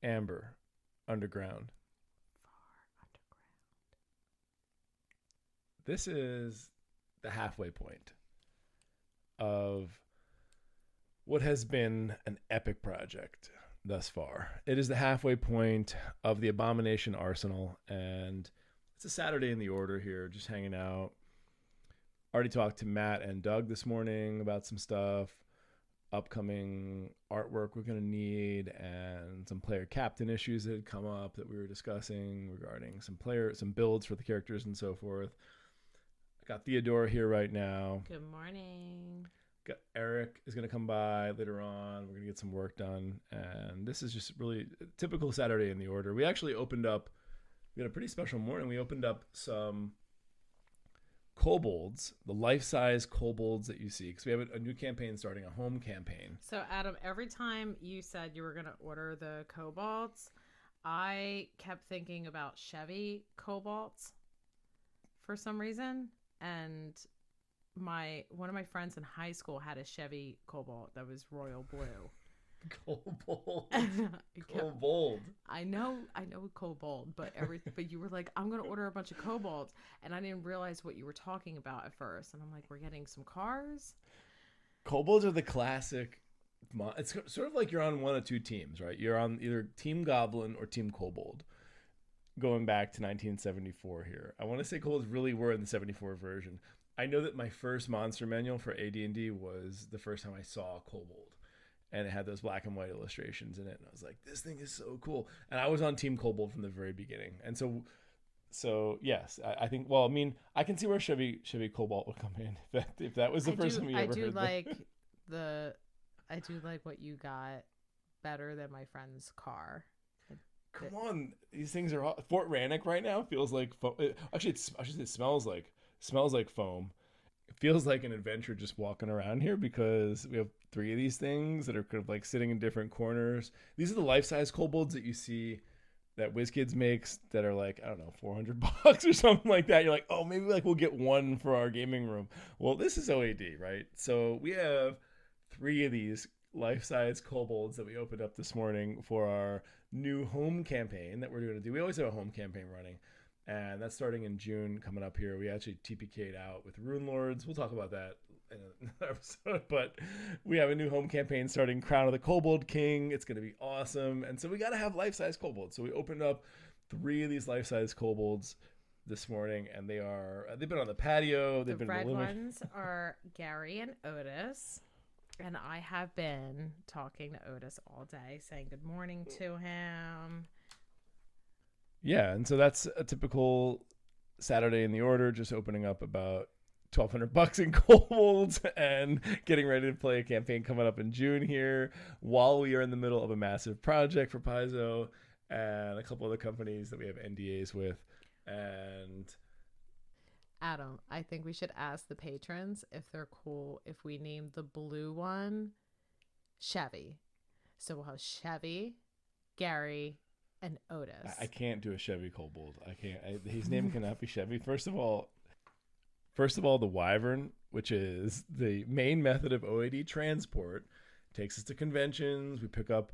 amber, underground. Far underground. This is the halfway point of what has been an epic project thus far. It is the halfway point of the Abomination Arsenal, and it's a Saturday in the order here, just hanging out. Already talked to Matt and Doug this morning about some stuff, upcoming artwork we're going to need, and some player captain issues that had come up that we were discussing regarding some builds for the characters and so forth. I got Theodora here right now. Good morning. Got Eric is going to come by later on. We're going to get some work done. And this is just really a typical Saturday in the order. We actually opened up, we had a pretty special morning. We opened up some kobolds, the life-size kobolds that you see, because we have a new campaign starting, a home campaign. So, Adam, every time you said you were going to order the kobolds, I kept thinking about Chevy kobolds for some reason. And one of my friends in high school had a Chevy Cobalt that was royal blue. Kobold. Kept, Kobold. I know Cobalt, but you were like, I'm gonna order a bunch of Cobalts, and I didn't realize what you were talking about at first. And I'm like, we're getting some cars. Kobolds are the classic. It's sort of like you're on one of two teams, right? You're on either Team Goblin or Team Kobold. Going back to 1974 here, I want to say kobolds really were in the 74 version. I know that my first monster manual for AD&D was the first time I saw a kobold, and it had those black and white illustrations in it, and I was like, this thing is so cool. And I was on Team Kobold from the very beginning. And so yes, I think, well, I mean, I can see where Chevy Cobalt would come in if that was the first time you ever heard I do like what you got better than my friend's car. Come on, these things are all, Fort Rannoch right now feels like foam. Actually, it smells like foam. It feels like an adventure just walking around here because we have 3 of these things that are kind of like sitting in different corners. These are the life-size kobolds that you see that WizKids makes that are like, I don't know, $400 or something like that. You're like, oh, maybe like we'll get one for our gaming room. Well, this is OAD, right? So we have 3 of these life-size kobolds that we opened up this morning for our new home campaign that we're going to do. We always have a home campaign running, and that's starting in June coming up here. We actually TPK'd out with Rune Lords. We'll talk about that in another episode, but we have a new home campaign starting, Crown of the Kobold King. It's going to be awesome, and so we got to have life-size kobolds. So we opened up 3 of these life-size kobolds this morning, and they've been on the patio. They've been red ones are Gary and Otis. And I have been talking to Otis all day, saying good morning to him. Yeah, and so that's a typical Saturday in the order, just opening up about $1,200 in kobolds and getting ready to play a campaign coming up in June here, while we are in the middle of a massive project for Paizo and a couple other companies that we have NDAs with. And Adam, I think we should ask the patrons if they're cool if we name the blue one Chevy. So we'll have Chevy, Gary, and Otis. I can't do a Chevy Kobold. I can't. His name cannot be Chevy. First of all, the Wyvern, which is the main method of OAD transport, takes us to conventions. We pick up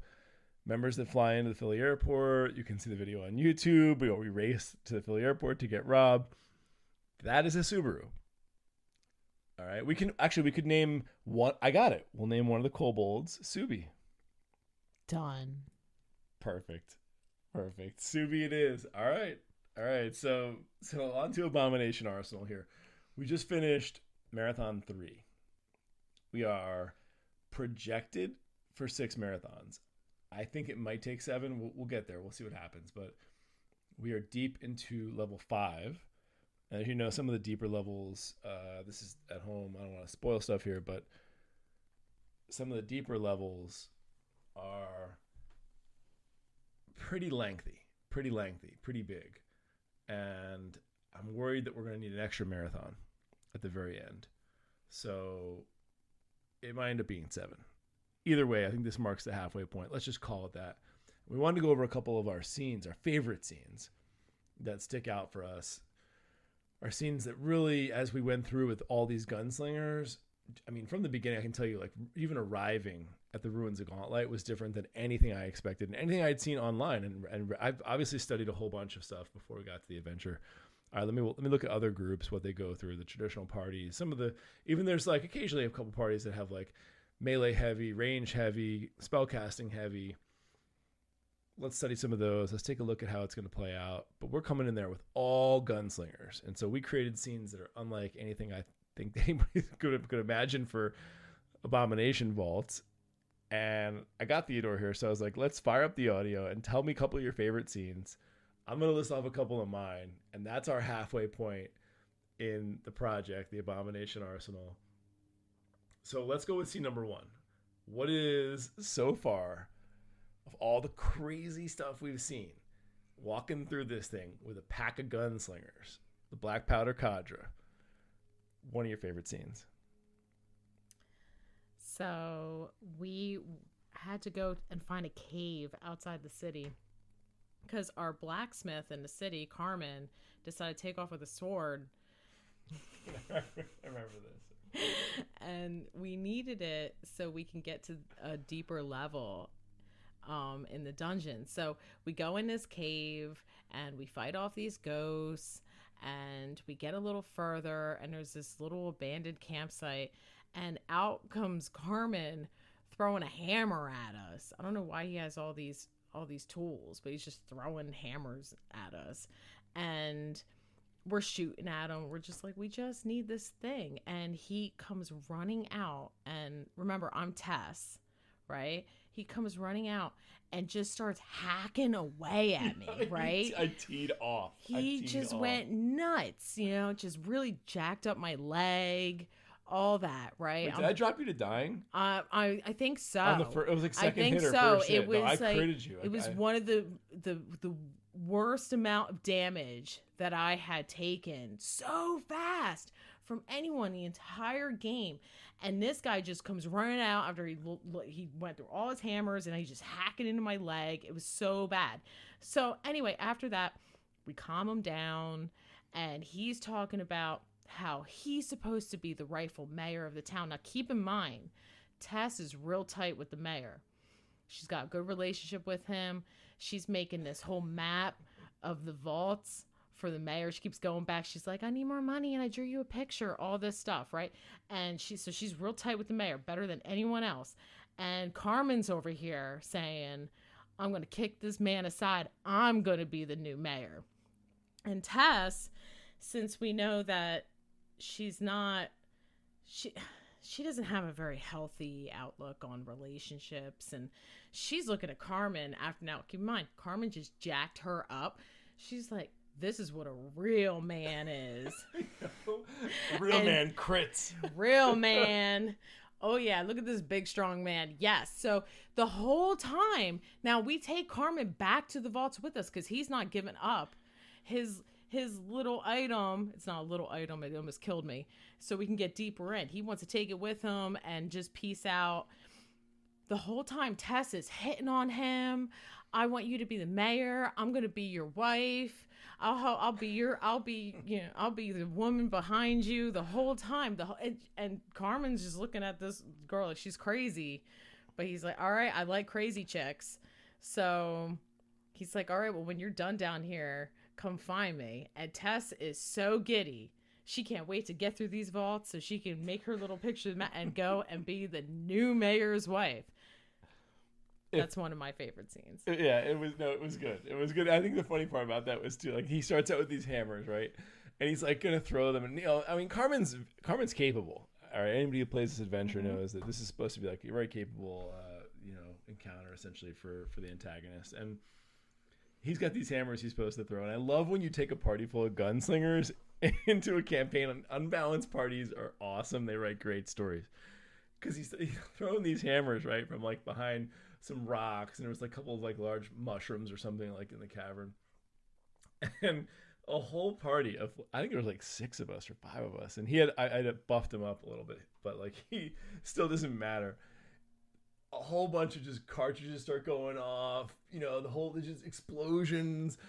members that fly into the Philly airport. You can see the video on YouTube. We race to the Philly airport to get Rob. That is a Subaru. All right. We could name one. I got it. We'll name one of the kobolds Subi. Done. Perfect. Subi it is. All right. So on to Abomination Arsenal here. We just finished Marathon 3. We are projected for 6 marathons. I think it might take 7. We'll get there. We'll see what happens. But we are deep into level 5. And as you know, some of the deeper levels, this is at home. I don't want to spoil stuff here, but some of the deeper levels are pretty lengthy, pretty big. And I'm worried that we're going to need an extra marathon at the very end. So it might end up being 7. Either way, I think this marks the halfway point. Let's just call it that. We wanted to go over a couple of our scenes, our favorite scenes that stick out for us. Our scenes that really, as we went through with all these gunslingers, I mean, from the beginning, I can tell you, like, even arriving at the ruins of Gauntlet was different than anything I expected and anything I'd seen online. And I've obviously studied a whole bunch of stuff before we got to the adventure. All right, let me look at other groups, what they go through, the traditional parties. Some of the, even there's like occasionally a couple parties that have like melee heavy, range heavy, spellcasting heavy. Let's study some of those. Let's take a look at how it's going to play out. But we're coming in there with all gunslingers. And so we created scenes that are unlike anything I think anybody could imagine for Abomination Vaults. And I got Theodora here, so I was like, let's fire up the audio and tell me a couple of your favorite scenes. I'm going to list off a couple of mine, and that's our halfway point in the project, the Abomination Arsenal. So let's go with scene number 1. What is, so far, of all the crazy stuff we've seen, walking through this thing with a pack of gunslingers, the Black Powder Cadre, one of your favorite scenes? So we had to go and find a cave outside the city because our blacksmith in the city, Carmen, decided to take off with a sword. I remember this. And we needed it so we can get to a deeper level in the dungeon. So we go in this cave and we fight off these ghosts, and we get a little further, and there's this little abandoned campsite, and out comes Carmen throwing a hammer at us. I don't know why he has all these tools, but he's just throwing hammers at us, and we're shooting at him. We're just like, we just need this thing. And he comes running out, and remember, I'm Tess, right? He comes running out and just starts hacking away at me, right? I teed off. He just went nuts, just really jacked up my leg, all that, right? Wait, did I drop you to dying? I think so. It was like second I think hit or so. first hit. It was I like, critted you. It was one of the worst amount of damage that I had taken so fast from anyone the entire game. And this guy just comes running out after he went through all his hammers, and he's just hacking into my leg. It was so bad. So anyway, after that, we calm him down, and he's talking about how he's supposed to be the rightful mayor of the town. Now, keep in mind, Tess is real tight with the mayor. She's got a good relationship with him. She's making this whole map of the vaults for the mayor. She keeps going back. She's like, I need more money, and I drew you a picture, all this stuff, right? And she's real tight with the mayor, better than anyone else. And Carmen's over here saying, I'm going to kick this man aside. I'm going to be the new mayor. And Tess, since we know that she doesn't have a very healthy outlook on relationships, and she's looking at Carmen after. Now, keep in mind, Carmen just jacked her up. She's like, this is what a real man is. A real man crits. Real man. Oh yeah, look at this big strong man. Yes. So the whole time, now we take Carmen back to the vaults with us because he's not giving up his little item. It's not a little item, it almost killed me. So we can get deeper in. He wants to take it with him and just peace out. The whole time Tess is hitting on him. I want you to be the mayor. I'm going to be your wife. I'll be the woman behind you the whole time. And Carmen's just looking at this girl like she's crazy. But he's like, all right, I like crazy chicks. So he's like, all right, well, when you're done down here, come find me. And Tess is so giddy. She can't wait to get through these vaults so she can make her little picture and go and be the new mayor's wife. That's one of my favorite scenes. Yeah, it was good. It was good. I think the funny part about that was too, like, he starts out with these hammers, right? And he's like gonna throw them, and I mean, Carmen's capable. All right, anybody who plays this adventure knows that this is supposed to be like a very capable, encounter essentially for the antagonist. And he's got these hammers he's supposed to throw. And I love when you take a party full of gunslingers into a campaign. Unbalanced parties are awesome. They write great stories because he's throwing these hammers right from like behind some rocks, and there was like a couple of like large mushrooms or something like in the cavern, and a whole party of, I think there was like 6 of us or 5 of us, and I had buffed him up a little bit, but like he still doesn't matter. A whole bunch of just cartridges start going off, the whole, just explosions,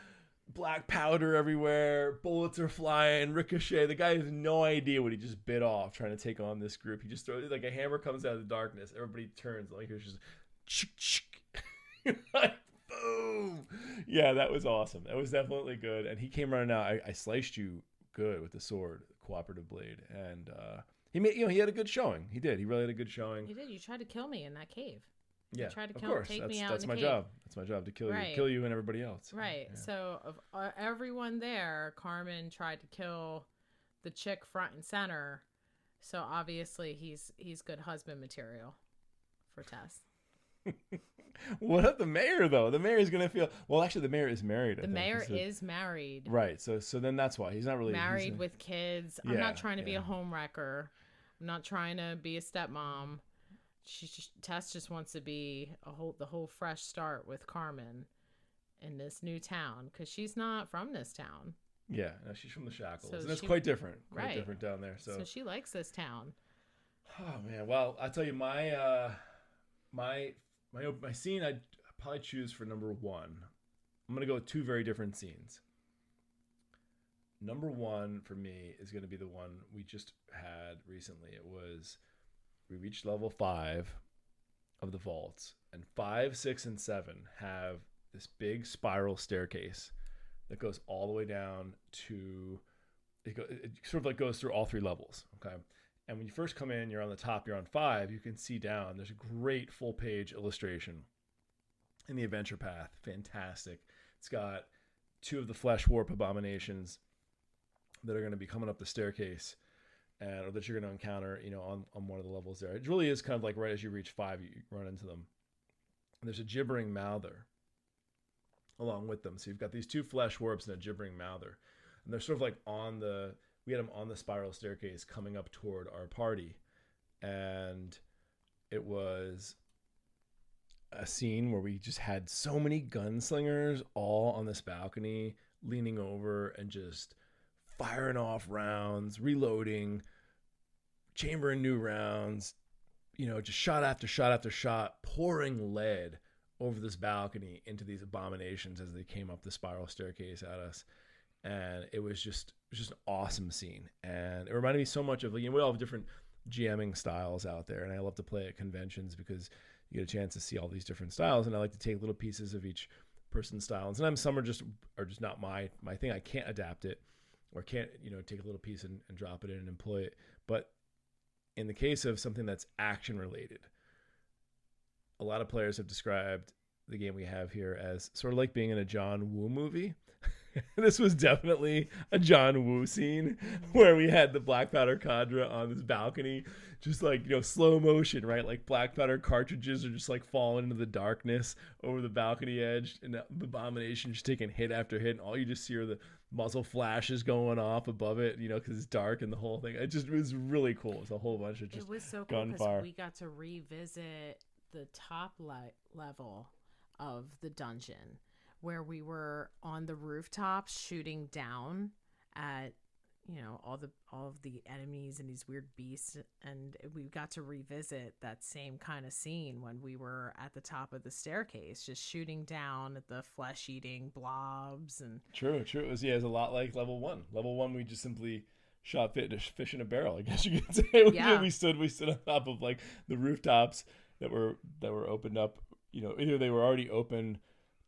black powder everywhere, bullets are flying, ricochet. The guy has no idea what he just bit off trying to take on this group. He just throws like a hammer comes out of the darkness. Everybody turns, like here's just like boom. Yeah, that was awesome. That was definitely good. And he came running out. I sliced you good with the sword, cooperative blade, and he had a good showing. He did. He really had a good showing. You did. You tried to kill me in that cave. Yeah, you tried to of course. take me out That's in the my cave. job. That's my job to kill you and everybody else. Right. Yeah. So of everyone there, Carmen tried to kill the chick front and center. So obviously he's good husband material for Tess. What up the mayor though? The mayor is gonna feel well. Actually, the mayor is married. The mayor is married. Right. So then that's why he's not really married with kids. Yeah, I'm not trying to be a homewrecker. I'm not trying to be a stepmom. Tess just wants to be the whole fresh start with Carmen in this new town because she's not from this town. Yeah, no, she's from the Shackles, So and it's quite different. Quite different down there. So she likes this town. Oh man, well I tell you my scene I'd probably choose for number one. I'm gonna go with two very different scenes. Number one for me is gonna be the one we just had recently. It was we reached level 5 of the vaults, and 5, 6, and 7 have this big spiral staircase that goes all the way down to it sort of like goes through all 3 levels. Okay. And when you first come in, you're on the top, you're on 5, you can see down. There's a great full page illustration in the adventure path. Fantastic. It's got 2 of the flesh warp abominations that are going to be coming up the staircase or that you're going to encounter, on one of the levels there. It really is kind of like right as you reach 5, you run into them. And there's a gibbering mouther along with them. So you've got these 2 flesh warps and a gibbering mouther. And they're sort of like we had them on the spiral staircase coming up toward our party. And it was a scene where we just had so many gunslingers all on this balcony leaning over and just firing off rounds, reloading, chambering new rounds, just shot after shot after shot, pouring lead over this balcony into these abominations as they came up the spiral staircase at us. And it was just an awesome scene. And it reminded me so much of, we all have different GMing styles out there. And I love to play at conventions because you get a chance to see all these different styles. And I like to take little pieces of each person's style. And sometimes some are just not my thing. I can't adapt it or can't, take a little piece and drop it in and employ it. But in the case of something that's action related, a lot of players have described the game we have here as sort of like being in a John Woo movie. This was definitely a John Woo scene where we had the black powder cadre on this balcony, just like, slow motion, right? Like black powder cartridges are just like falling into the darkness over the balcony edge, and the abomination just taking hit after hit. And all you just see are the muzzle flashes going off above it, because it's dark and the whole thing. It was really cool. It was a whole bunch of just gunfire. It was so cool because we got to revisit the top level of the dungeon, where we were on the rooftops shooting down at all of the enemies and these weird beasts, and we got to revisit that same kind of scene when we were at the top of the staircase just shooting down at the flesh-eating blobs. And true it was a lot like level 1. We just simply shot fish in a barrel, I guess you could say. We stood on top of like the rooftops that were opened up. Either they were already open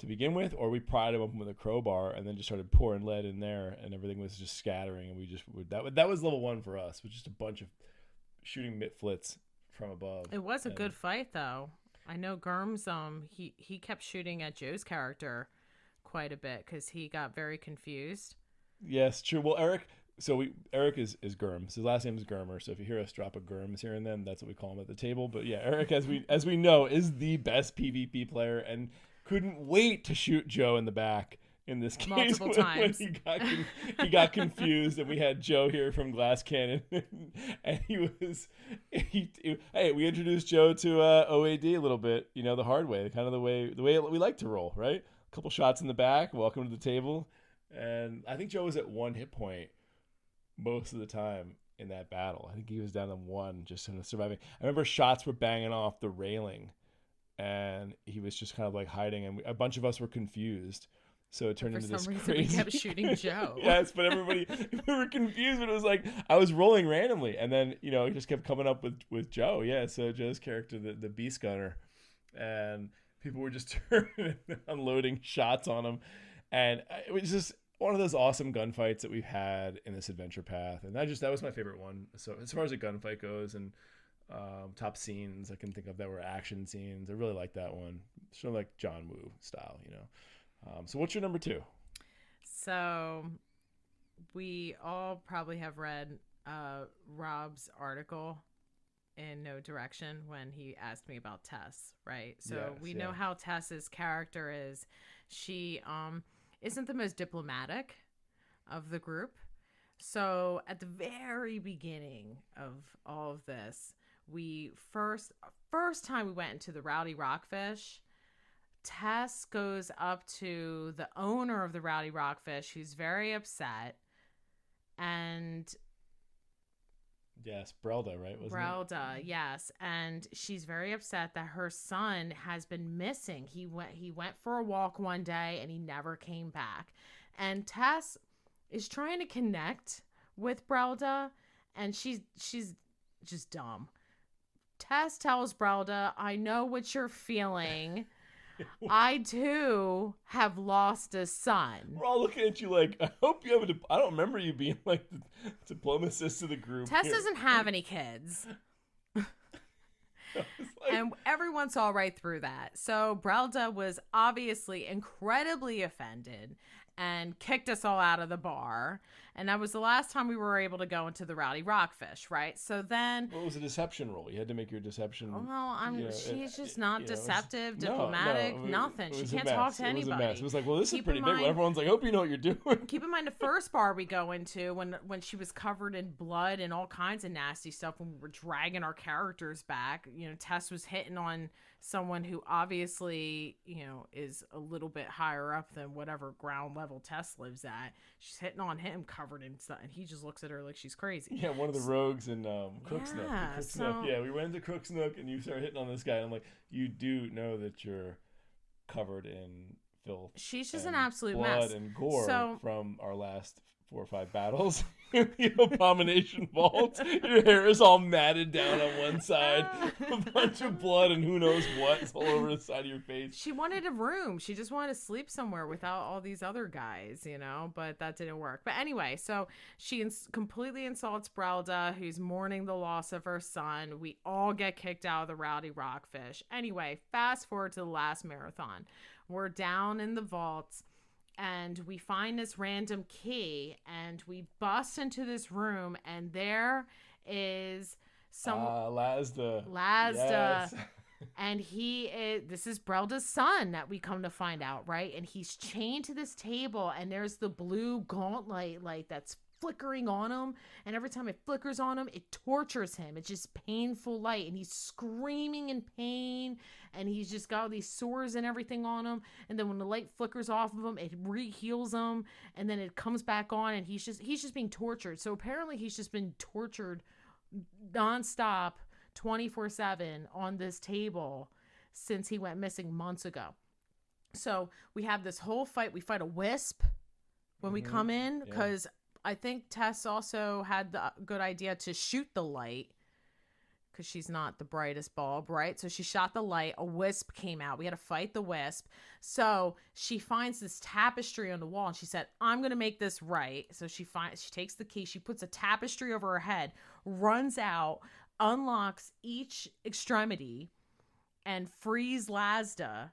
to begin with, or we pried them open with a crowbar and then just started pouring lead in there, and everything was just scattering. And we just that was level 1 for us, was just a bunch of shooting mitflits from above. It was a good fight, though. I know Germs, he kept shooting at Joe's character quite a bit because he got very confused. Yes, true. Well, Eric is Germs. His last name is Germer. So if you hear us drop a Germs here and then, that's what we call him at the table. But yeah, Eric, as we know, is the best PvP player and couldn't wait to shoot Joe in the back in this case multiple times. When he got confused, and we had Joe here from Glass Cannon, and we introduced Joe to OAD a little bit, the hard way, kind of the way we like to roll, right? A couple shots in the back, welcome to the table, and I think Joe was at 1 hit point most of the time in that battle. I think he was down to 1 just in surviving. I remember shots were banging off the railing, and he was just kind of like hiding, and a bunch of us were confused. So it turned For into some this reason, crazy. we kept shooting Joe. Yes, but everybody we were confused. But it was like I was rolling randomly, and then it just kept coming up with Joe. Yeah, so Joe's character, the Beast Gunner, and people were just turning unloading shots on him, and it was just one of those awesome gunfights that we've had in this adventure path, and that was my favorite one. So as far as a gunfight goes, and top scenes I can think of that were action scenes, I really like that one. Sort of like John Woo style, So what's your number 2? So we all probably have read Rob's article in No Direction when he asked me about Tess, right? So Yes, we know how Tess's character is. She isn't the most diplomatic of the group. So at the very beginning of all of this, we first time we went into the Rowdy Rockfish, Tess goes up to the owner of the Rowdy Rockfish, who's very upset, and yes, Brelda, right? Wasn't Brelda, yes, and she's very upset that her son has been missing. He went for a walk one day and he never came back, and Tess is trying to connect with Brelda, and she's just dumb. Tess tells Brelda, "I know what you're feeling. I too have lost a son." We're all looking at you like, I hope you have I don't remember you being like the diplomatist of the group. Tess here. doesn't have any kids. And everyone saw right through that. So Brelda was obviously incredibly offended and kicked us all out of the bar. And that was the last time we were able to go into the Rowdy Rockfish, right? So then... Well, it was a deception roll. You had to make your deception... Well, she's just not deceptive, diplomatic, nothing. She can't talk to anybody. It was like, well, this is pretty big. Everyone's like, hope you know what you're doing. Keep in mind the first bar we go into when she was covered in blood and all kinds of nasty stuff, when we were dragging our characters back, Tess was hitting on someone who obviously, is a little bit higher up than whatever ground level Tess lives at. She's hitting on him covered in stuff, and he just looks at her like she's crazy. Yeah, one of the rogues in Crook's Nook. Yeah, we went into Crook's Nook, and you started hitting on this guy, and I'm like, you do know that you're covered in filth. She's just an absolute blood mess. And gore from our last 4 or 5 battles in the Abomination Vault. Your hair is all matted down on one side, a bunch of blood and who knows what's all over the side of your face. She wanted a room. She just wanted to sleep somewhere without all these other guys, but that didn't work. But anyway, so she completely insults Brelda, who's mourning the loss of her son. We all get kicked out of the Rowdy Rockfish. Anyway, fast forward to the last marathon. We're down in the vaults, and we find this random key, and we bust into this room, and there is some Lazda. Yes. And this is Brelda's son that we come to find out, right? And he's chained to this table, and there's the blue gauntlet light that's flickering on him, and every time it flickers on him, it tortures him. It's just painful light, and he's screaming in pain, and he's just got all these sores and everything on him. And then when the light flickers off of him, it re-heals him, and then it comes back on, and he's just being tortured. So apparently he's just been tortured nonstop 24/7 on this table since he went missing months ago. So we have this whole fight. We fight a wisp when we come in, because I think Tess also had the good idea to shoot the light, because she's not the brightest bulb, right? So she shot the light. A wisp came out. We had to fight the wisp. So she finds this tapestry on the wall, and she said, "I'm going to make this right." So she takes the key. She puts a tapestry over her head, runs out, unlocks each extremity, and frees Lazda.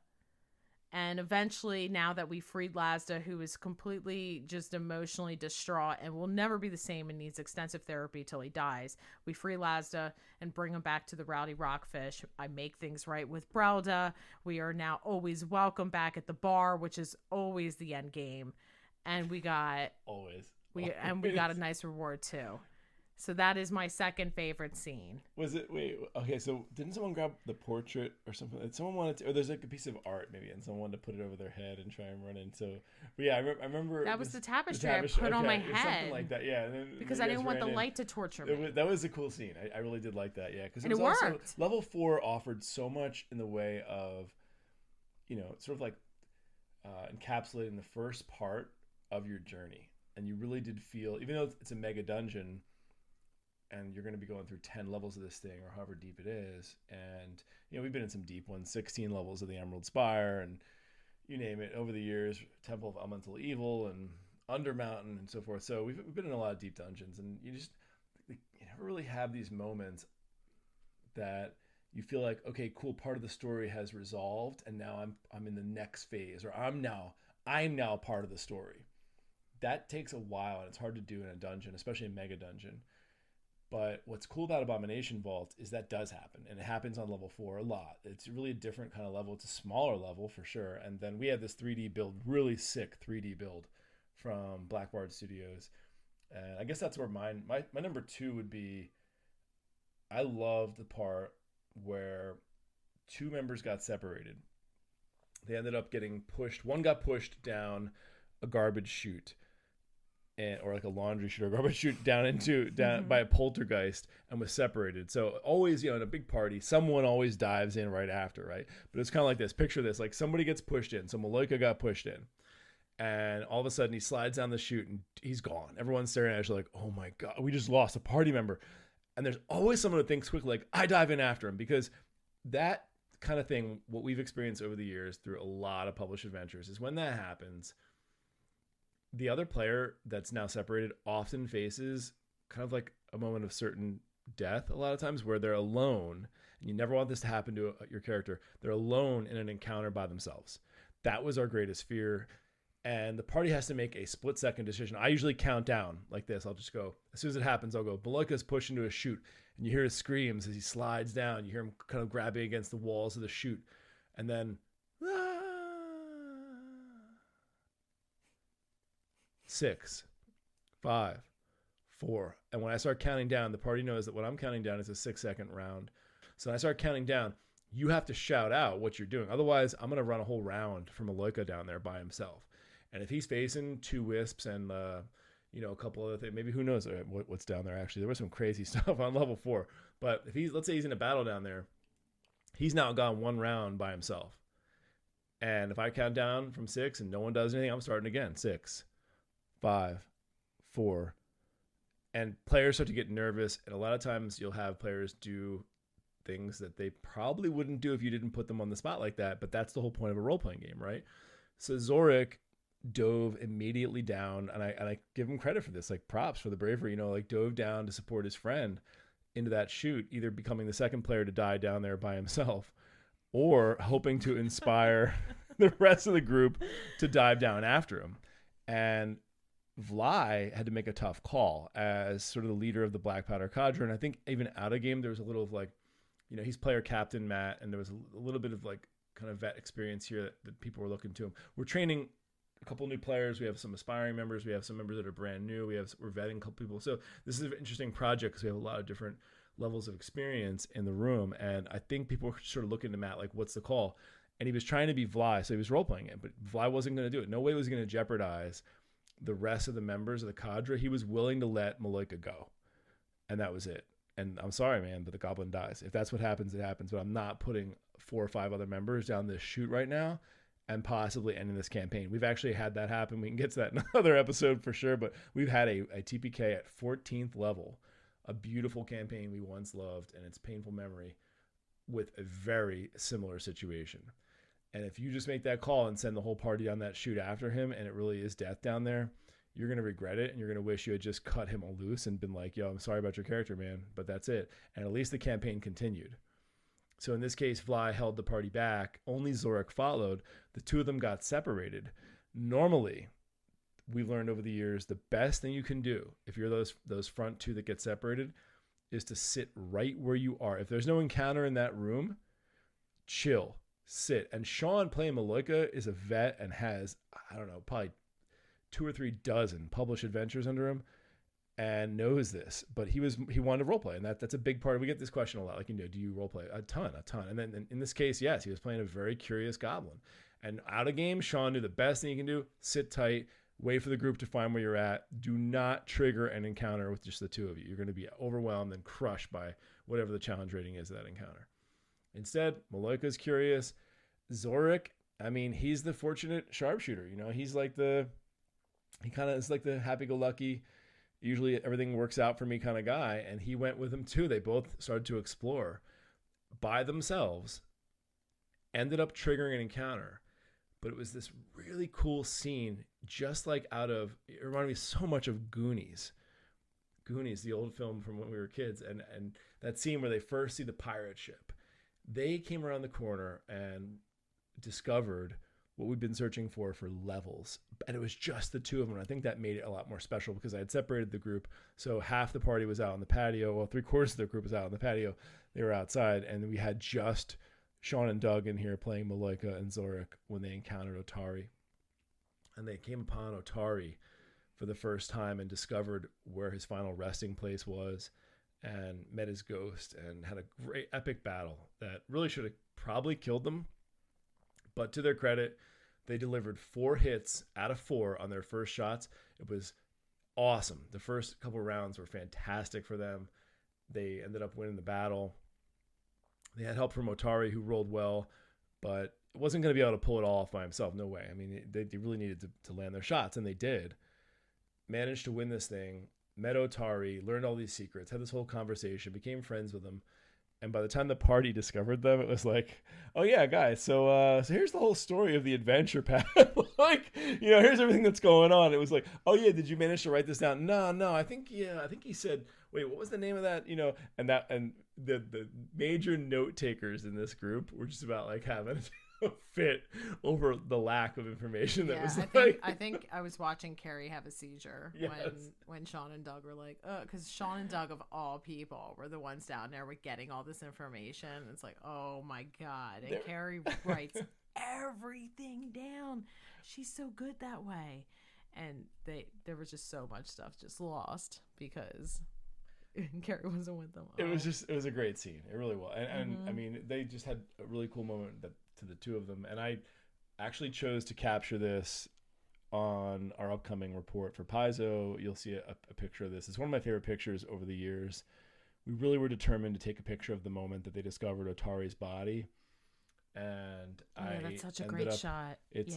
And eventually, now that we freed Lazda, who is completely just emotionally distraught and will never be the same and needs extensive therapy till he dies, we free Lazda and bring him back to the Rowdy Rockfish. I make things right with Brelda. We are now always welcome back at the bar, which is always the end game. And we got we got a nice reward too. So that is my second favorite scene. Was it? Wait, okay, so didn't someone grab the portrait or something? Someone wanted to, or there's like a piece of art maybe, and someone wanted to put it over their head and try and run in. So, but yeah, I remember. That was the tapestry I put on my head. Something like that, yeah. And then because I didn't want the light to torture me. That was a cool scene. I really did like that, yeah. Because it worked. Also, level 4 offered so much in the way of, sort of like encapsulating the first part of your journey. And you really did feel, even though it's a mega dungeon, and you're going to be going through 10 levels of this thing or however deep it is. And, we've been in some deep ones, 16 levels of the Emerald Spire and you name it over the years, Temple of Elemental Evil and Undermountain and so forth. So we've been in a lot of deep dungeons, and you never really have these moments that you feel like, okay, cool, part of the story has resolved and now I'm in the next phase, or I'm now part of the story. That takes a while and it's hard to do in a dungeon, especially a mega dungeon. But what's cool about Abomination Vault is that does happen, and it happens on level 4 a lot. It's really a different kind of level. It's a smaller level for sure. And then we had this 3D build, really sick 3D build from Blackbard Studios. And I guess that's where my number 2 would be. I love the part where 2 members got separated. They ended up getting pushed. One got pushed down a garbage chute, or like a laundry chute or garbage chute down by a poltergeist, and was separated. So always, in a big party, someone always dives in right after, right? But it's kind of like this. Picture this: like somebody gets pushed in. So Malika got pushed in, and all of a sudden he slides down the chute and he's gone. Everyone's staring at you like, "Oh my god, we just lost a party member." And there's always someone who thinks quickly, like, I dive in after him, because that kind of thing, what we've experienced over the years through a lot of published adventures, is when that happens, the other player that's now separated often faces kind of like a moment of certain death a lot of times, where they're alone, and you never want this to happen to your character. They're alone in an encounter by themselves. That was our greatest fear. And the party has to make a split-second decision. I usually count down like this. I'll just go, as soon as it happens, I'll go, Malika's pushed into a chute, and you hear his screams as he slides down. You hear him kind of grabbing against the walls of the chute. And then, 6, 5, 4. And when I start counting down, the party knows that what I'm counting down is a 6-second round. So when I start counting down, you have to shout out what you're doing. Otherwise, I'm going to run a whole round for Malika down there by himself. And if he's facing 2 wisps and, a couple other things, maybe who knows what's down there, actually. There was some crazy stuff on level 4. But if let's say he's in a battle down there, he's now gone 1 round by himself. And if I count down from 6 and no one does anything, I'm starting again. 6, 5, 4. And players start to get nervous. And a lot of times you'll have players do things that they probably wouldn't do if you didn't put them on the spot like that. But that's the whole point of a role-playing game, right? So Zorik dove immediately down, and I give him credit for this, like props for the bravery, dove down to support his friend into that chute, either becoming the second player to die down there by himself, or hoping to inspire the rest of the group to dive down after him. And Vly had to make a tough call as sort of the leader of the Black Powder Cadre. And I think even out of game, there was a little of like, he's player captain, Matt, and there was a little bit of like kind of vet experience here that people were looking to him. We're training a couple new players. We have some aspiring members. We have some members that are brand new. We're vetting a couple people. So this is an interesting project because we have a lot of different levels of experience in the room. And I think people were sort of looking to Matt, like, what's the call? And he was trying to be Vly, so he was role-playing it. But Vly wasn't going to do it. No way was he going to jeopardize the rest of the members of the cadre. He was willing to let Malika go. And that was it. And I'm sorry, man, but the goblin dies. If that's what happens, it happens. But I'm not putting 4 or 5 other members down this chute right now and possibly ending this campaign. We've actually had that happen. We can get to that in another episode for sure. But we've had a TPK at 14th level, a beautiful campaign we once loved, and it's painful memory with a very similar situation. And if you just make that call and send the whole party on that chute after him, and it really is death down there, you're going to regret it, and you're going to wish you had just cut him loose and been like, yo, I'm sorry about your character, man, but that's it. And at least the campaign continued. So in this case, Vly held the party back. Only Zorik followed. The 2 of them got separated. Normally, we've learned over the years, the best thing you can do if you're those front 2 that get separated is to sit right where you are. If there's no encounter in that room, chill, sit. And Sean playing Malika is a vet and has, I don't know, probably 2 or 3 dozen published adventures under him and knows this. But he wanted to roleplay, and that's a big part. We get this question a lot, like, do you roleplay? A ton. And then in this case, yes, he was playing a very curious goblin. And out of game, Sean knew the best thing you can do: sit tight, wait for the group to find where you're at. Do not trigger an encounter with just the 2 of you. You're going to be overwhelmed and crushed by whatever the challenge rating is of that encounter. Instead, Malika's curious. Zorik I mean, he's the fortunate sharpshooter. You know, he kind of is like the happy-go-lucky, usually everything works out for me kind of guy. And he went with him too. They both started to explore by themselves, ended up triggering an encounter. But it was this really cool scene, just like it reminded me so much of Goonies. Goonies, the old film from when we were kids. And that scene where they first see the pirate ship. They came around the corner and discovered what we've been searching for levels. And it was just the two of them. And I think that made it a lot more special because I had separated the group. So half the party was out on the patio. Well, 3/4 of the group was out on the patio. They were outside. And we had just Sean and Doug in here playing Malika and Zorik when they encountered Otari. And they came upon Otari for the first time and discovered where his final resting place was and met his ghost and had a great epic battle that really should have probably killed them. But to their credit, they delivered 4 hits out of 4 on their first shots. It was awesome. The first couple rounds were fantastic for them. They ended up winning the battle. They had help from Otari, who rolled well, but wasn't going to be able to pull it all off by himself. No way. I mean, they really needed to land their shots, and they did. Managed to win this thing, met Otari, learned all these secrets, had this whole conversation, became friends with them. And by the time the party discovered them, it was like, oh yeah, guys, so here's the whole story of the adventure path. Like, you know, here's everything that's going on. It was like, oh yeah, did you manage to write this down? No, I think he said, wait, what was the name of that? You know, and the major note takers in this group were just about like having a fit over the lack of information that was I think I was watching Carrie have a seizure when Sean and Doug were like, because Sean and Doug of all people were the ones down there with getting all this information. It's like, oh my God. And Carrie writes everything down. She's so good that way. And there was just so much stuff just lost because Carrie wasn't with them. It was a great scene. It really was. And I mean, they just had a really cool moment to the two of them. And I actually chose to capture this on our upcoming report for Paizo. You'll see a picture of this. It's one of my favorite pictures over the years. We really were determined to take a picture of the moment that they discovered Otari's body. And that's such a great shot. It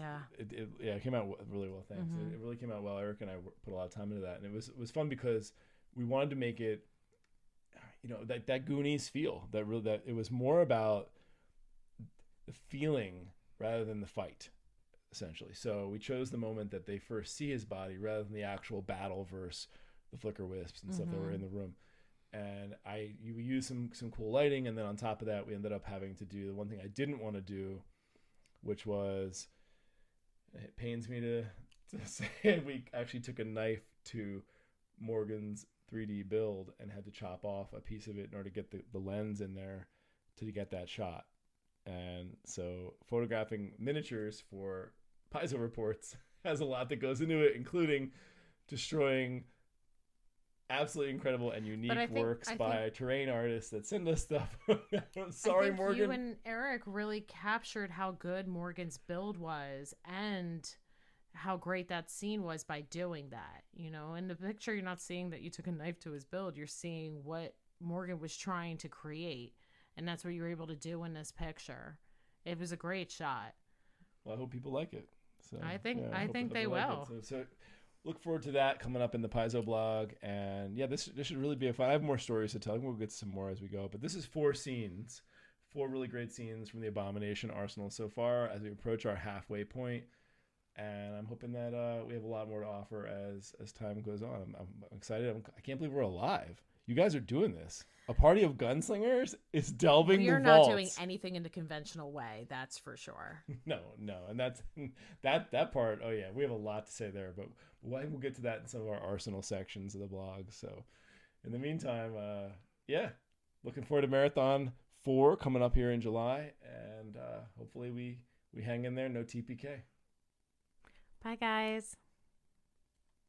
came out really well. Thanks. It really came out well. Eric and I put a lot of time into that, and it was fun because we wanted to make it, you know, that Goonies feel, that it was more about the feeling rather than the fight, essentially. So we chose the moment that they first see his body rather than the actual battle versus the flicker wisps and stuff that were in the room. And we used some cool lighting, and then on top of that, we ended up having to do the one thing I didn't want to do, which was, it pains me to say it, we actually took a knife to Morgan's 3D build and had to chop off a piece of it in order to get the lens in there to get that shot. And so photographing miniatures for Paizo reports has a lot that goes into it, including destroying absolutely incredible and unique works by terrain artists that send us stuff. Sorry, Morgan. You and Eric really captured how good Morgan's build was and how great that scene was by doing that. You know, in the picture, you're not seeing that you took a knife to his build. You're seeing what Morgan was trying to create. And that's what you were able to do in this picture. It was a great shot. Well, I hope people like it. So I think they will. Like so look forward to that coming up in the Paizo blog. And yeah, this should really be a fun. I have more stories to tell. We'll get some more as we go. But this is 4 scenes, 4 really great scenes from the Abomination Arsenal so far as we approach our halfway point. And I'm hoping that we have a lot more to offer as time goes on. I'm excited. I can't believe we're alive. You guys are doing this. A party of gunslingers is delving the vaults. You're not doing anything in the conventional way, that's for sure. No, and that's that part. Oh yeah, we have a lot to say there, but we'll get to that in some of our Arsenal sections of the blog. So, in the meantime, looking forward to Marathon 4 coming up here in July, and hopefully we hang in there. No TPK. Bye, guys.